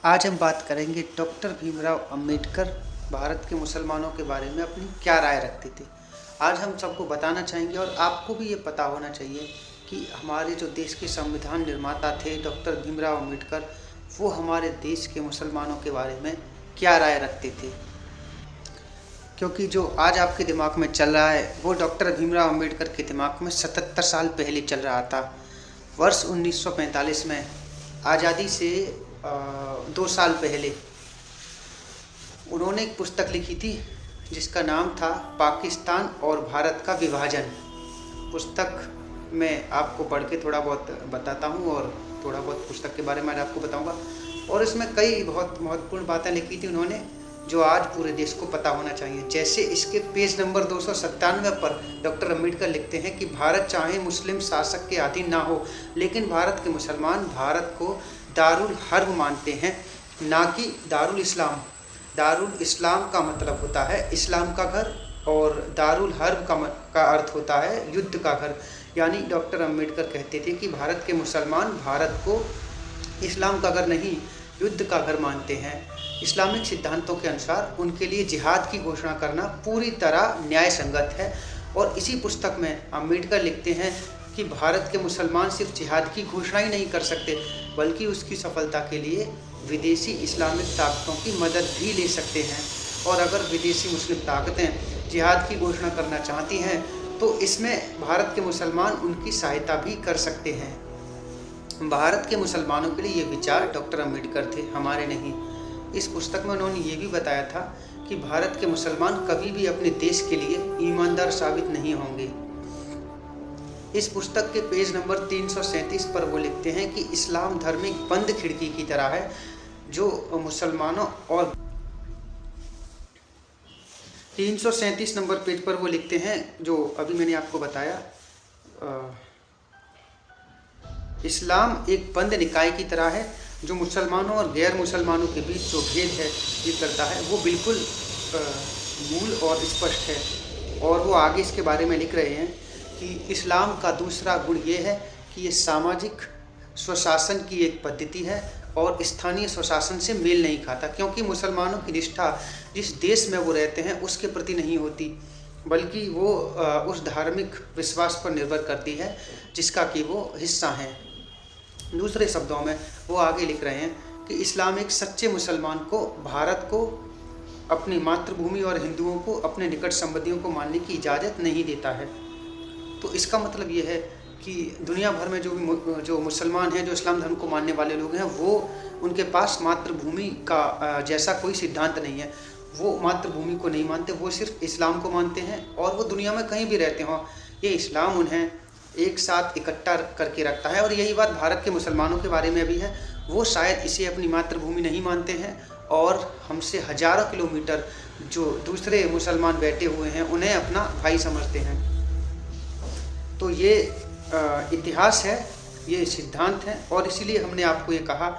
आज हम बात करेंगे डॉक्टर भीमराव अंबेडकर भारत के मुसलमानों के बारे में अपनी क्या राय रखते थे। आज हम सबको बताना चाहेंगे और आपको भी ये पता होना चाहिए कि हमारे जो देश के संविधान निर्माता थे डॉक्टर भीमराव अंबेडकर, वो हमारे देश के मुसलमानों के बारे में क्या राय रखते थे। क्योंकि जो आज आपके दिमाग में चल रहा है वो डॉक्टर भीमराव अंबेडकर के दिमाग में 77 साल पहले चल रहा था। वर्ष 1945 में आज़ादी से 2 साल पहले उन्होंने एक पुस्तक लिखी थी जिसका नाम था पाकिस्तान और भारत का विभाजन। पुस्तक मैं आपको पढ़ के थोड़ा बहुत बताता हूँ और थोड़ा बहुत पुस्तक के बारे में आज आपको बताऊँगा। और इसमें कई बहुत महत्वपूर्ण बातें लिखी थी उन्होंने जो आज पूरे देश को पता होना चाहिए। जैसे इसके पेज नंबर 297 पर डॉक्टर अंबेडकर लिखते हैं कि भारत चाहे मुस्लिम शासक के अधीन ना हो, लेकिन भारत के मुसलमान भारत को दारुल हर्ब मानते हैं, ना कि दारुल इस्लाम। दारुल इस्लाम का मतलब होता है इस्लाम का घर और दारुल हर्ब का अर्थ होता है युद्ध का घर। यानी डॉक्टर अंबेडकर कहते थे कि भारत के मुसलमान भारत को इस्लाम का घर नहीं युद्ध का घर मानते हैं। इस्लामिक सिद्धांतों के अनुसार उनके लिए जिहाद की घोषणा करना पूरी तरह न्याय संगत है। और इसी पुस्तक में अंबेडकर लिखते हैं कि भारत के मुसलमान सिर्फ जिहाद की घोषणा ही नहीं कर सकते बल्कि उसकी सफलता के लिए विदेशी इस्लामिक ताकतों की मदद भी ले सकते हैं। और अगर विदेशी मुस्लिम ताकतें जिहाद की घोषणा करना चाहती हैं तो इसमें भारत के मुसलमान उनकी सहायता भी कर सकते हैं। भारत के मुसलमानों के लिए ये विचार डॉक्टर अंबेडकर थे, हमारे नहीं। इस पुस्तक में उन्होंने ये भी बताया था कि भारत के मुसलमान कभी भी अपने देश के लिए ईमानदार साबित नहीं होंगे। इस पुस्तक के पेज नंबर 337 पर वो लिखते हैं कि इस्लाम धर्म एक बंद खिड़की की तरह है जो मुसलमानों और 337 नंबर पेज पर वो लिखते हैं जो अभी मैंने आपको बताया, इस्लाम एक बंद निकाय की तरह है जो मुसलमानों और गैर मुसलमानों के बीच जो भेद है ये करता है वो बिल्कुल मूल और स्पष्ट है। और वो आगे इसके बारे में लिख रहे हैं कि इस्लाम का दूसरा गुण ये है कि ये सामाजिक स्वशासन की एक पद्धति है और स्थानीय स्वशासन से मेल नहीं खाता, क्योंकि मुसलमानों की निष्ठा जिस देश में वो रहते हैं उसके प्रति नहीं होती बल्कि वो उस धार्मिक विश्वास पर निर्भर करती है जिसका कि वो हिस्सा हैं। दूसरे शब्दों में वो आगे लिख रहे हैं कि इस्लाम एक सच्चे मुसलमान को भारत को अपनी मातृभूमि और हिंदुओं को अपने निकट संबंधियों को मानने की इजाज़त नहीं देता है। तो इसका मतलब ये है कि दुनिया भर में जो मुसलमान हैं, जो इस्लाम धर्म को मानने वाले लोग हैं, वो उनके पास मातृभूमि का जैसा कोई सिद्धांत नहीं है। वो मातृभूमि को नहीं मानते, वो सिर्फ इस्लाम को मानते हैं और वो दुनिया में कहीं भी रहते हों ये इस्लाम उन्हें एक साथ इकट्ठा करके रखता है। और यही बात भारत के मुसलमानों के बारे में भी है। वो शायद इसे अपनी मातृभूमि नहीं मानते हैं और हमसे हज़ारों किलोमीटर जो दूसरे मुसलमान बैठे हुए हैं उन्हें अपना भाई समझते हैं। तो ये इतिहास है, ये सिद्धांत है और इसीलिए हमने आपको ये कहा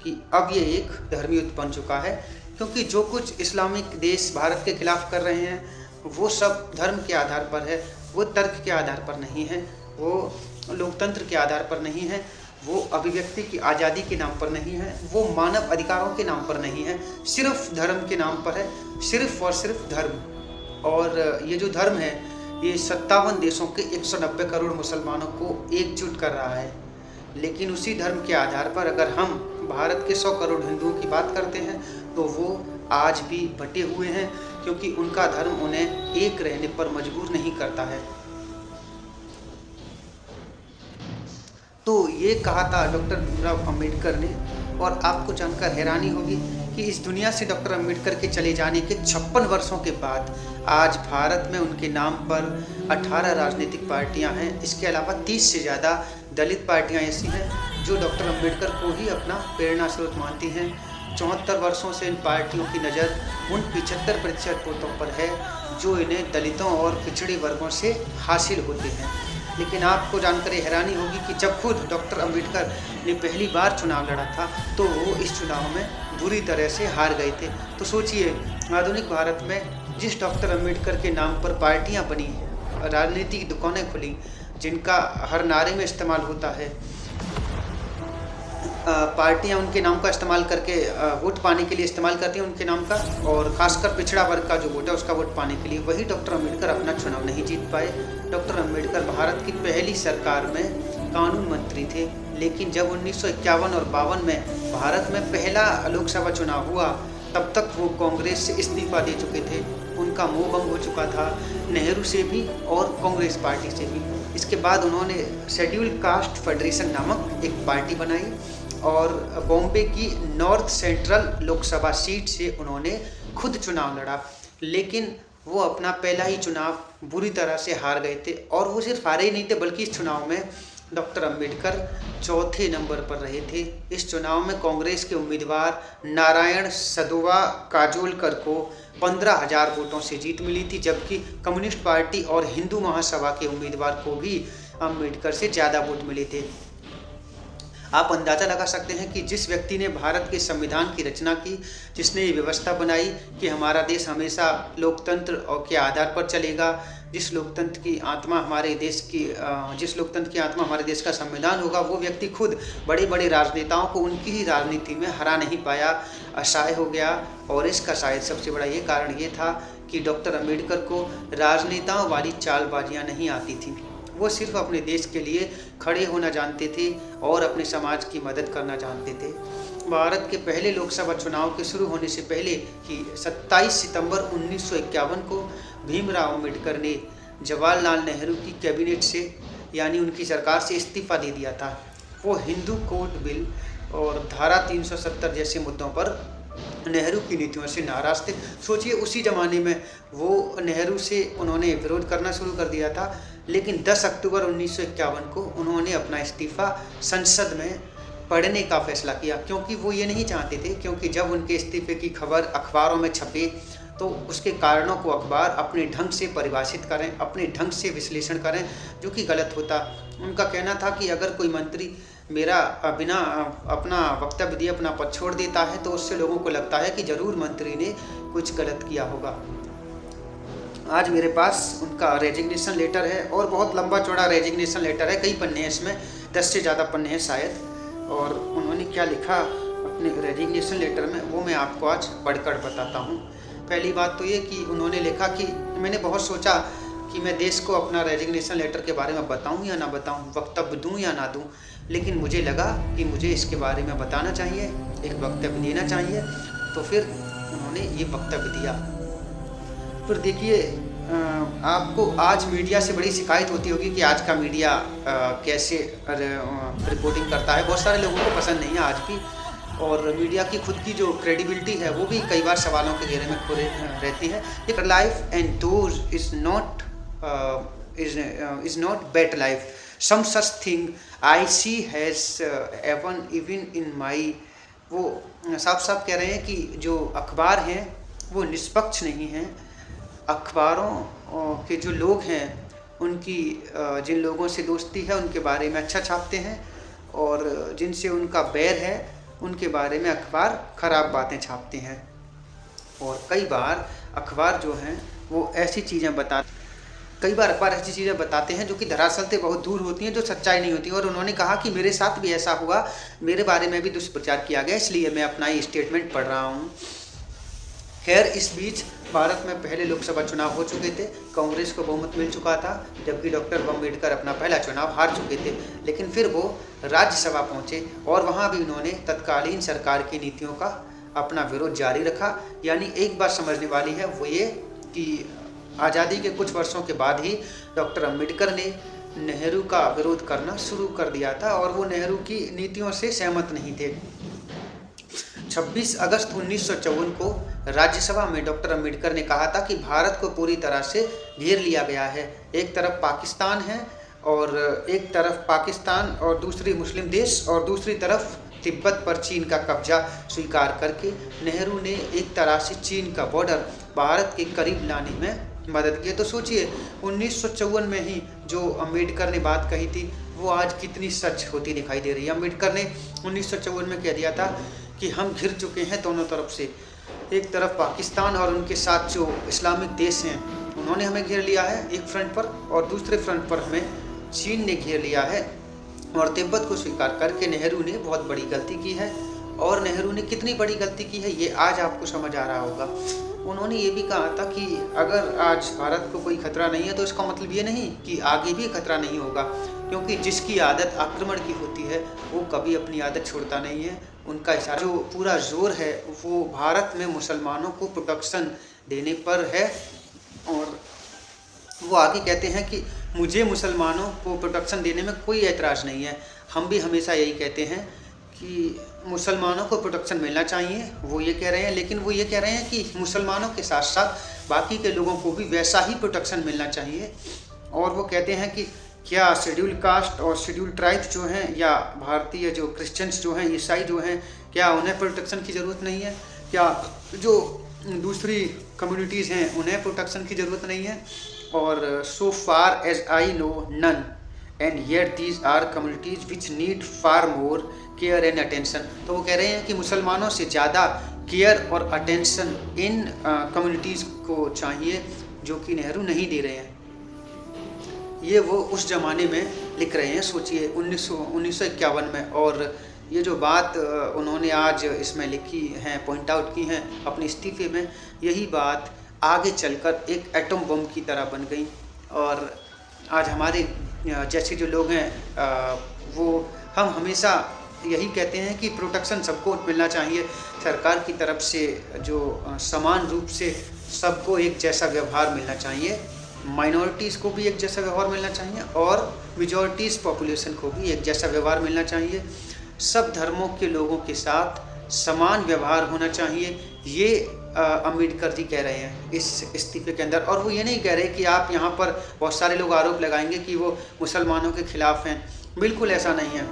कि अब ये एक धर्म युद्ध बन चुका है, क्योंकि जो कुछ इस्लामिक देश भारत के खिलाफ कर रहे हैं वो सब धर्म के आधार पर है, वो तर्क के आधार पर नहीं है, वो लोकतंत्र के आधार पर नहीं है, वो अभिव्यक्ति की आज़ादी के नाम पर नहीं है, वो मानव अधिकारों के नाम पर नहीं है, सिर्फ धर्म के नाम पर है, सिर्फ और सिर्फ धर्म। और ये जो धर्म है ये 57 देशों के 190 करोड़ मुसलमानों को एकजुट कर रहा है। लेकिन उसी धर्म के आधार पर अगर हम भारत के 100 करोड़ हिंदुओं की बात करते हैं तो वो आज भी बटे हुए हैं, क्योंकि उनका धर्म उन्हें एक रहने पर मजबूर नहीं करता है। तो ये कहा था डॉक्टर भीमराव अंबेडकर ने। और आपको जानकर हैरानी होगी कि इस दुनिया से डॉक्टर अंबेडकर के चले जाने के 56 वर्षों के बाद आज भारत में उनके नाम पर 18 राजनीतिक पार्टियां हैं। इसके अलावा 30 से ज़्यादा दलित पार्टियां ऐसी हैं जो डॉक्टर अंबेडकर को ही अपना प्रेरणा स्रोत मानती हैं। 74 वर्षों से इन पार्टियों की नज़र उन 75% वोटों पर है जो इन्हें दलितों और पिछड़े वर्गों से हासिल होते हैं। लेकिन आपको जानकर हैरानी होगी कि जब खुद डॉक्टर अंबेडकर ने पहली बार चुनाव लड़ा था तो वो इस चुनाव में बुरी तरह से हार गए थे। तो सोचिए आधुनिक भारत में जिस डॉक्टर अंबेडकर के नाम पर पार्टियां बनी, राजनीतिक दुकानें खुली जिनका हर नारे में इस्तेमाल होता है, पार्टियां उनके नाम का इस्तेमाल करके वोट पाने के लिए इस्तेमाल करती हैं उनके नाम का, और खासकर पिछड़ा वर्ग का जो वोट है उसका वोट पाने के लिए। वही डॉक्टर अम्बेडकर अपना चुनाव नहीं जीत पाए। डॉक्टर अम्बेडकर भारत की पहली सरकार में कानून मंत्री थे, लेकिन जब 1951 और 52 में भारत में पहला लोकसभा चुनाव हुआ तब तक वो कांग्रेस से इस्तीफा दे चुके थे। उनका मोह भंग हो चुका था नेहरू से भी और कांग्रेस पार्टी से भी। इसके बाद उन्होंने शेड्यूल कास्ट फेडरेशन नामक एक पार्टी बनाई और बॉम्बे की नॉर्थ सेंट्रल लोकसभा सीट से उन्होंने खुद चुनाव लड़ा, लेकिन वो अपना पहला ही चुनाव बुरी तरह से हार गए थे। और वो सिर्फ हारे ही नहीं थे, बल्कि इस चुनाव में डॉक्टर अम्बेडकर चौथे नंबर पर रहे थे। इस चुनाव में कांग्रेस के उम्मीदवार नारायण सदोवा काजोलकर को 15,000 वोटों से जीत मिली थी, जबकि कम्युनिस्ट पार्टी और हिंदू महासभा के उम्मीदवार को भी अम्बेडकर से ज़्यादा वोट मिले थे। आप अंदाज़ा लगा सकते हैं कि जिस व्यक्ति ने भारत के संविधान की रचना की, जिसने ये व्यवस्था बनाई कि हमारा देश हमेशा लोकतंत्र और के आधार पर चलेगा, जिस लोकतंत्र की आत्मा हमारे देश का संविधान होगा, वो व्यक्ति खुद बड़े बड़े राजनेताओं को उनकी ही राजनीति में हरा नहीं पाया, असहाय हो गया। और इसका शायद सबसे बड़ा ये कारण ये था कि डॉक्टर अम्बेडकर को राजनेताओं वाली चालबाजियाँ नहीं आती थी। वो सिर्फ अपने देश के लिए खड़े होना जानते थे और अपने समाज की मदद करना जानते थे। भारत के पहले लोकसभा चुनाव के शुरू होने से पहले ही 27 सितंबर 1951 को भीमराव अम्बेडकर ने जवाहरलाल नेहरू की कैबिनेट से यानी उनकी सरकार से इस्तीफा दे दिया था। वो हिंदू कोड बिल और धारा 370 जैसे मुद्दों पर नेहरू की नीतियों से नाराज थे। सोचिए, उसी ज़माने में वो नेहरू से उन्होंने विरोध करना शुरू कर दिया था, लेकिन 10 अक्टूबर 1951 को उन्होंने अपना इस्तीफा संसद में पढ़ने का फैसला किया, क्योंकि वो ये नहीं चाहते थे, क्योंकि जब उनके इस्तीफे की खबर अखबारों में छपे तो उसके कारणों को अखबार अपने ढंग से परिभाषित करें, अपने ढंग से विश्लेषण करें, जो कि गलत होता। उनका कहना था कि अगर कोई मंत्री मेरा बिना अपना वक्तव्य दिए अपना पद छोड़ देता है तो उससे लोगों को लगता है कि ज़रूर मंत्री ने कुछ गलत किया होगा। आज मेरे पास उनका रेजिग्नेशन लेटर है और बहुत लंबा चौड़ा रेजिग्नेशन लेटर है, कई पन्ने हैं इसमें, 10 से ज़्यादा पन्ने हैं शायद। और उन्होंने क्या लिखा अपने रेजिग्नेशन लेटर में, वो मैं आपको आज पढ़कर बताता हूँ। पहली बात तो ये कि उन्होंने लिखा कि मैंने बहुत सोचा कि मैं देश को अपना रेजिग्नेशन लेटर के बारे में बताऊं या ना बताऊं, वक्तव्य दूं या ना दूं, लेकिन मुझे लगा कि मुझे इसके बारे में बताना चाहिए, एक वक्तव्य देना चाहिए। तो फिर उन्होंने ये वक्तव्य दिया। फिर देखिए, आपको आज मीडिया से बड़ी शिकायत होती होगी कि आज का मीडिया कैसे रिपोर्टिंग करता है। बहुत सारे लोगों को पसंद नहीं है आज भी, और मीडिया की खुद की जो क्रेडिबिलिटी है वो भी कई बार सवालों के घेरे में खोले रहती है। एक life and those is not better life, some such thing I see has happen even in my. वो साफ साफ कह रहे हैं कि जो अखबार हैं वो निष्पक्ष नहीं हैं। अखबारों के जो लोग हैं उनकी जिन लोगों से दोस्ती है उनके बारे में अच्छा छापते हैं, और जिनसे उनका बैर है उनके बारे में अखबार ख़राब बातें छापते हैं। और कई बार अखबार जो हैं वो कई बार अखबार ऐसी चीज़ें बताते हैं जो कि दरअसल से बहुत दूर होती हैं, जो सच्चाई नहीं होती। और उन्होंने कहा कि मेरे साथ भी ऐसा हुआ, मेरे बारे में भी दुष्प्रचार किया गया, इसलिए मैं अपना ये स्टेटमेंट पढ़ रहा हूँ। खैर, इस बीच भारत में पहले लोकसभा चुनाव हो चुके थे, कांग्रेस को बहुमत मिल चुका था, जबकि डॉक्टर अम्बेडकर अपना पहला चुनाव हार चुके थे। लेकिन फिर वो राज्यसभा पहुँचे और वहाँ भी उन्होंने तत्कालीन सरकार की नीतियों का अपना विरोध जारी रखा। यानी एक बात समझने वाली है, वो ये कि आज़ादी के कुछ वर्षों के बाद ही डॉक्टर अम्बेडकर ने नेहरू का विरोध करना शुरू कर दिया था, और वो नेहरू की नीतियों से सहमत नहीं थे। 26 अगस्त 1954 को राज्यसभा में डॉक्टर अम्बेडकर ने कहा था कि भारत को पूरी तरह से घेर लिया गया है। एक तरफ पाकिस्तान है, और एक तरफ पाकिस्तान और दूसरी मुस्लिम देश, और दूसरी तरफ तिब्बत पर चीन का कब्जा स्वीकार करके नेहरू ने एक तरह से चीन का बॉर्डर भारत के करीब लाने में मदद की। तो सोचिए, 1954 में ही जो अम्बेडकर ने बात कही थी वो आज कितनी सच होती दिखाई दे रही है। अम्बेडकर ने 1954 में कह दिया था कि हम घिर चुके हैं दोनों तरफ से। एक तरफ पाकिस्तान और उनके साथ जो इस्लामिक देश हैं उन्होंने हमें घेर लिया है एक फ्रंट पर, और दूसरे फ्रंट पर हमें चीन ने घेर लिया है। और तिब्बत को स्वीकार करके नेहरू ने बहुत बड़ी गलती की है। और नेहरू ने कितनी बड़ी गलती की है ये आज आपको समझ आ रहा होगा। उन्होंने ये भी कहा था कि अगर आज भारत को कोई खतरा नहीं है तो इसका मतलब ये नहीं कि आगे भी खतरा नहीं होगा, क्योंकि जिसकी आदत आक्रमण की होती है वो कभी अपनी आदत छोड़ता नहीं है। उनका इशारा जो पूरा जोर है वो भारत में मुसलमानों को प्रोटेक्शन देने पर है। और वो आगे कहते हैं कि मुझे मुसलमानों को प्रोटेक्शन देने में कोई ऐतराज़ नहीं है। हम भी हमेशा यही कहते हैं कि मुसलमानों को प्रोटेक्शन मिलना चाहिए, वो ये कह रहे हैं। लेकिन वो ये कह रहे हैं कि मुसलमानों के साथ साथ बाकी के लोगों को भी वैसा ही प्रोटेक्शन मिलना चाहिए। और वो कहते हैं कि क्या शेड्यूल कास्ट और शेड्यूल ट्राइब्स जो हैं या भारतीय जो क्रिश्चियंस जो हैं, ईसाई जो हैं, क्या उन्हें प्रोटेक्शन की ज़रूरत नहीं है? क्या जो दूसरी कम्युनिटीज़ हैं उन्हें प्रोटेक्शन की ज़रूरत नहीं है? और so far as I know none and yet these are communities which need far more care and attention. तो वो कह रहे हैं कि मुसलमानों से ज़्यादा केयर और अटेंशन इन कम्युनिटीज़ को चाहिए जो कि नेहरू नहीं दे रहे हैं। ये वो उस ज़माने में लिख रहे हैं, सोचिए 1951 में। और ये जो बात उन्होंने आज इसमें लिखी है, पॉइंट आउट की हैं अपने इस्तीफे में, यही बात आगे चलकर एक एटम बम की तरह बन गई। और आज हमारे जैसे जो लोग हैं वो हम हमेशा यही कहते हैं कि प्रोटेक्शन सबको मिलना चाहिए सरकार की तरफ से, जो समान रूप से सबको एक जैसा व्यवहार मिलना चाहिए, माइनॉरिटीज़ को भी एक जैसा व्यवहार मिलना चाहिए और मेजॉरिटीज़ पॉपुलेशन को भी एक जैसा व्यवहार मिलना चाहिए। सब धर्मों के लोगों के साथ समान व्यवहार होना चाहिए, ये अम्बेडकर जी कह रहे हैं इस इस्तीफे के अंदर। और वो ये नहीं कह रहे कि आप यहाँ पर बहुत सारे लोग आरोप लगाएंगे कि वो मुसलमानों के खिलाफ़ हैं, बिल्कुल ऐसा नहीं है,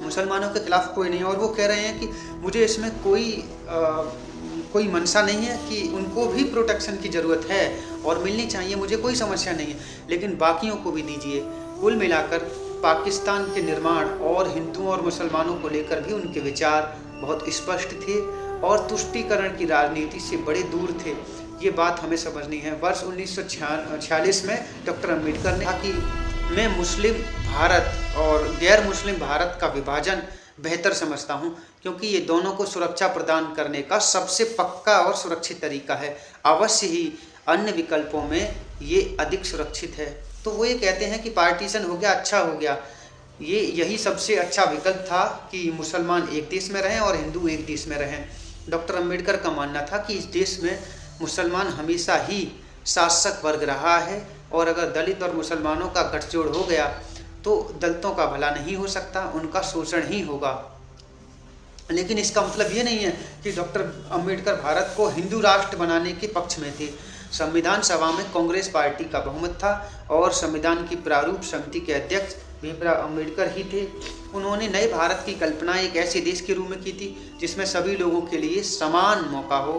मुसलमानों के खिलाफ़ कोई नहीं है। और वो कह रहे हैं कि मुझे इसमें कोई मंशा नहीं है कि उनको भी प्रोटेक्शन की ज़रूरत है और मिलनी चाहिए, मुझे कोई समस्या नहीं है, लेकिन बाकियों को भी दीजिए। कुल मिलाकर पाकिस्तान के निर्माण और हिंदुओं और मुसलमानों को लेकर भी उनके विचार बहुत स्पष्ट थे और तुष्टीकरण की राजनीति से बड़े दूर थे। ये बात हमें समझनी है। वर्ष 1946 में डॉक्टर अम्बेडकर ने कहा कि मैं मुस्लिम भारत और गैर मुस्लिम भारत का विभाजन बेहतर समझता हूँ, क्योंकि ये दोनों को सुरक्षा प्रदान करने का सबसे पक्का और सुरक्षित तरीका है। अवश्य ही अन्य विकल्पों में ये अधिक सुरक्षित है। तो वो ये कहते हैं कि पार्टीशन हो गया, अच्छा हो गया, यही सबसे अच्छा विकल्प था कि मुसलमान एक देश में रहें और हिंदू एक देश में रहें। डॉक्टर अम्बेडकर का मानना था कि इस देश में मुसलमान हमेशा ही शासक वर्ग रहा है और अगर दलित और मुसलमानों का गठजोड़ हो गया तो दलितों का भला नहीं हो सकता, उनका शोषण ही होगा। लेकिन इसका मतलब ये नहीं है कि डॉक्टर अम्बेडकर भारत को हिंदू राष्ट्र बनाने के पक्ष में थे। संविधान सभा में कांग्रेस पार्टी का बहुमत था और संविधान की प्रारूप समिति के अध्यक्ष भीमराव अम्बेडकर ही थे। उन्होंने नए भारत की कल्पना एक ऐसे देश के रूप में की थी जिसमें सभी लोगों के लिए समान मौका हो।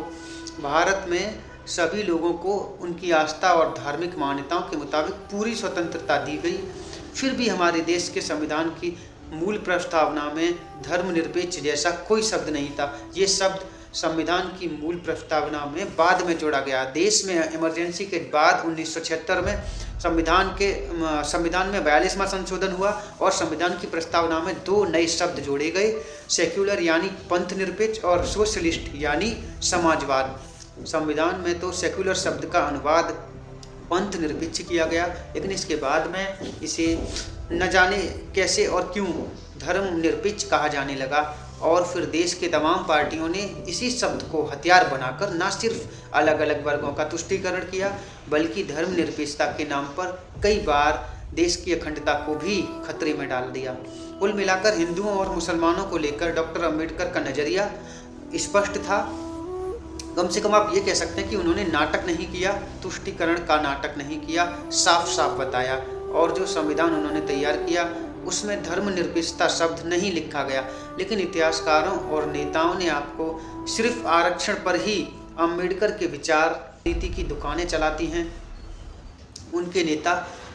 भारत में सभी लोगों को उनकी आस्था और धार्मिक मान्यताओं के मुताबिक पूरी स्वतंत्रता दी गई। फिर भी हमारे देश के संविधान की मूल प्रस्तावना में धर्मनिरपेक्ष जैसा कोई शब्द नहीं था। ये शब्द संविधान की मूल प्रस्तावना में बाद में जोड़ा गया। देश में इमरजेंसी के बाद 1976 में संविधान में 42वां संशोधन हुआ और संविधान की प्रस्तावना में 2 नए शब्द जोड़े गए, सेक्युलर यानी पंथ निरपेक्ष और सोशलिस्ट यानी समाजवाद। संविधान में तो सेक्युलर शब्द का अनुवाद पंथ निरपेक्ष किया गया, लेकिन इसके बाद में इसे न जाने कैसे और क्यों धर्म निरपेक्ष कहा जाने लगा। और फिर देश के तमाम पार्टियों ने इसी शब्द को हथियार बनाकर न सिर्फ अलग अलग वर्गों का तुष्टीकरण किया, बल्कि धर्मनिरपेक्षता के नाम पर कई बार देश की अखंडता को भी खतरे में डाल दिया। कुल मिलाकर हिंदुओं और मुसलमानों को लेकर डॉक्टर अम्बेडकर का नज़रिया स्पष्ट था। कम से कम आप ये कह सकते हैं कि उन्होंने नाटक नहीं किया, तुष्टीकरण का नाटक नहीं किया, साफ साफ बताया। और जो संविधान उन्होंने तैयार किया उसमें धर्मनिरपेक्षता शब्द नहीं लिखा गया, लेकिन इतिहासकारों और नेताओं ने आपको सिर्फ आरक्षण पर ही अम्बेडकर के विचार नीति की दुकानें चलाती हैं। उनके नेता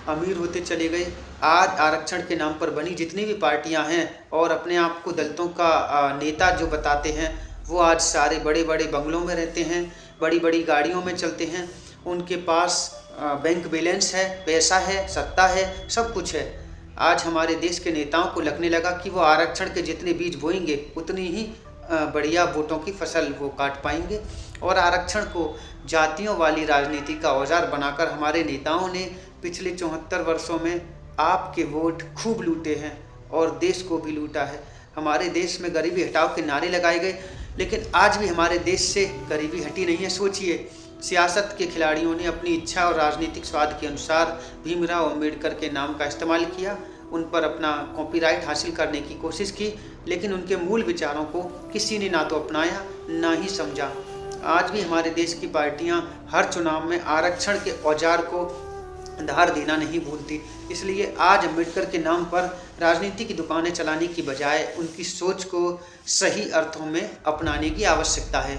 अमीर होते चले गए। आज आरक्षण के नाम पर बनी जितनी भी पार्टियां हैं और अपने आप को दलितों का नेता जो बताते हैं, वो आज सारे बड़े बड़े बंगलों में रहते हैं, बड़ी बड़ी गाड़ियों में चलते हैं, उनके पास बैंक बैलेंस है, पैसा है, सत्ता है, सब कुछ है। आज हमारे देश के नेताओं को लगने लगा कि वो आरक्षण के जितने बीज बोएंगे उतनी ही बढ़िया वोटों की फसल वो काट पाएंगे, और आरक्षण को जातियों वाली राजनीति का औजार बनाकर हमारे नेताओं ने पिछले 74 वर्षों में आपके वोट खूब लूटे हैं और देश को भी लूटा है। हमारे देश में गरीबी हटाओ के नारे लगाए गए, लेकिन आज भी हमारे देश से गरीबी हटी नहीं है। सोचिए, सियासत के खिलाड़ियों ने अपनी इच्छा और राजनीतिक स्वाद के अनुसार भीमराव अम्बेडकर के नाम का इस्तेमाल किया, उन पर अपना कॉपीराइट हासिल करने की कोशिश की, लेकिन उनके मूल विचारों को किसी ने ना तो अपनाया ना ही समझा। आज भी हमारे देश की पार्टियां हर चुनाव में आरक्षण के औजार को धार देना नहीं भूलती। इसलिए आज अम्बेडकर के नाम पर राजनीति की दुकानें चलाने की बजाय उनकी सोच को सही अर्थों में अपनाने की आवश्यकता है।